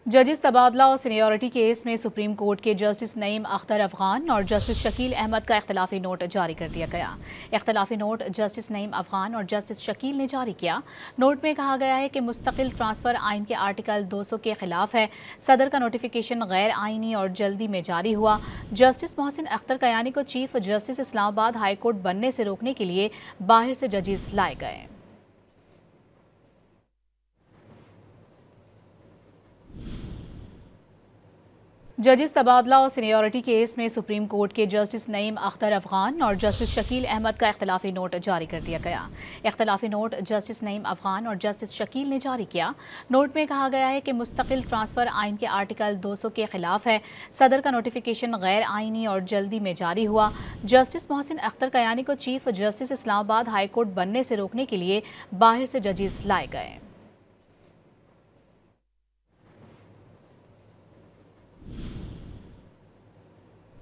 जजिस तबादला और seniority case में सुप्रीम कोर्ट के जस्टिस नईम अख्तर अफगान और जस्टिस शकील अहमद का इख्तलाफी नोट जारी कर दिया गया। इख्तलाफी नोट जस्टिस नईम अफगान और जस्टिस शकील ने जारी किया। नोट में कहा गया है कि मुस्तकिल ट्रांसफर आइन के आर्टिकल 200 के खिलाफ है। सदर का नोटिफिकेशन गैर आइनी और जल्दी में जारी हुआ। जस्टिस मोहसिन अख्तर कयानी को chief justice Islamabad high court बनने से रोकने के लिए बाहर से जजिस लाए गए। जजिस तबादला और सीनियरिटी केस में सुप्रीम कोर्ट के जस्टिस नईम अख्तर अफगान और जस्टिस शकील अहमद का इख्तलाफी नोट जारी कर दिया गया। इख्तलाफी नोट जस्टिस नईम अफगान और जस्टिस शकील ने जारी किया। नोट में कहा गया है कि मुस्तकिल ट्रांसफर आइन के आर्टिकल 200 के खिलाफ है। सदर का नोटिफिकेशन गैर आइनी और जल्दी में जारी हुआ। जस्टिस मोहसिन अख्तर कयानी को chief justice Islamabad high court बनने से रोकने के लिए बाहर से जजिस लाए गए।